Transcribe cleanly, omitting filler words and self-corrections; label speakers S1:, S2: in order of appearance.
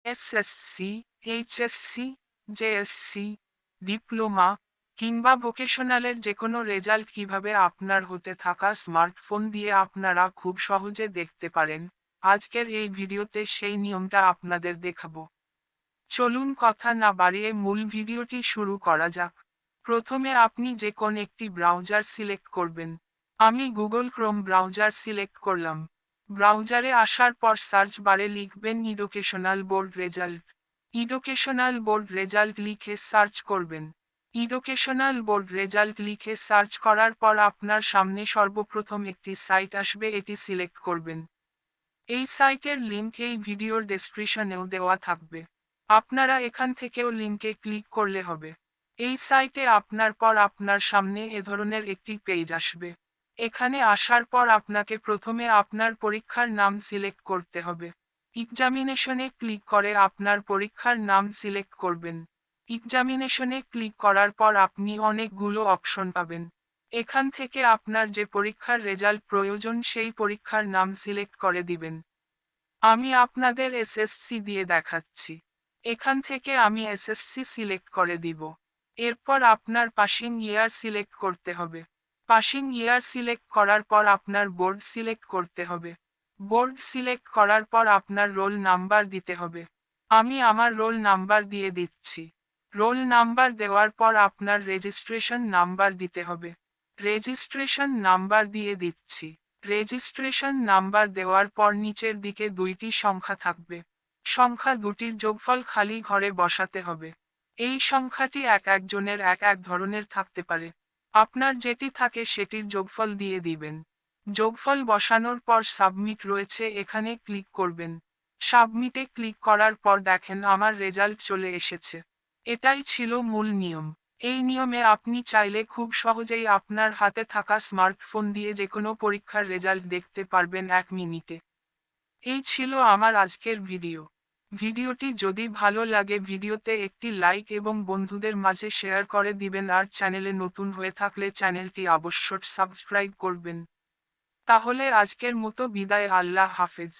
S1: SSC, HSC, JSC, diploma কিংবা ভোকেশনালের যেকোনো result কিভাবে আপনার হতে থাকা স্মার্টফোন দিয়ে আপনারা খুব সহজে দেখতে পারেন। আজকের এই ভিডিওতে সেই নিয়মটা আপনাদের দেখাবো। চলুন কথা না বাড়িয়ে মূল ভিডিওটি শুরু করা যাক। প্রথমে আপনি যে কোন একটি ব্রাউজার সিলেক্ট করবেন। আমি গুগল ক্রোম ব্রাউজার সিলেক্ট করলাম। ব্রাউজারে আসার পর সার্চ বারে লিখবেন educational board result. Educational board result লিখে সার্চ করবেন। এডুকেশনাল বোর্ড রেজাল্ট লিখে সার্চ করার পর আপনার সামনে সর্বপ্রথম একটি সাইট আসবে, এটি সিলেক্ট করবেন। এই সাইটের লিংক এই ভিডিওর ডেসক্রিপশনেও দেওয়া থাকবে। আপনারা এখান থেকেও লিংকে ক্লিক করলে হবে। এই সাইটে আপনার সামনে এ ধরনের একটি পেজ আসবে। এখানে আসার পর আপনাকে প্রথমে আপনার পরীক্ষার নাম সিলেক্ট করতে হবে। এক্সামিনেশনে ক্লিক করে আপনার পরীক্ষার নাম সিলেক্ট করবেন। এক্সামিনেশনে ক্লিক করার পর আপনি অনেকগুলো অপশন পাবেন। এখান থেকে আপনার যে পরীক্ষার রেজাল্ট প্রয়োজন সেই পরীক্ষার নাম সিলেক্ট করে দিবেন। আমি আপনাদের এসএসসি দিয়ে দেখাচ্ছি। এখান থেকে আমি এসএসসি সিলেক্ট করে দিব। এরপর আপনার পাসিং ইয়ার সিলেক্ট করতে হবে। পাসিং ইয়ার সিলেক্ট করার পর আপনার বোর্ড সিলেক্ট করতে হবে। বোর্ড সিলেক্ট করার পর আপনার রোল নাম্বার দিতে হবে। আমি আমার রোল নাম্বার দিয়ে দিচ্ছি। রোল নাম্বার দেওয়ার পর আপনার রেজিস্ট্রেশন নাম্বার দিতে হবে। রেজিস্ট্রেশন নাম্বার দিয়ে দিচ্ছি। রেজিস্ট্রেশন নাম্বার দেওয়ার পর নিচের দিকে দুইটি সংখ্যা থাকবে। সংখ্যা দুটির যোগফল খালি ঘরে বসাতে হবে। এই সংখ্যাটি এক একজনের এক এক ধরনের থাকতে পারে। আপনার যেটি থাকে সেটির যোগফল দিয়ে দিবেন। যোগফল বসানোর পর সাবমিট রয়েছে, এখানে ক্লিক করবেন। সাবমিটে ক্লিক করার পর দেখেন আমার রেজাল্ট চলে এসেছে। এটাই ছিল মূল নিয়ম। এই নিয়মে আপনি চাইলে খুব সহজেই আপনার হাতে থাকা স্মার্টফোন দিয়ে যেকোনো পরীক্ষার রেজাল্ট দেখতে পারবেন 1 মিনিটে। এই ছিল আমার আজকের ভিডিও। ভিডিওটি যদি ভালো লাগে ভিডিওতে একটি লাইক এবং বন্ধুদের মাঝে শেয়ার করে দিবেন, আর চ্যানেলে নতুন হয়ে থাকলে চ্যানেলটি অবশ্যই সাবস্ক্রাইব করবেন। তাহলে আজকের মতো বিদায়, আল্লাহ হাফেজ।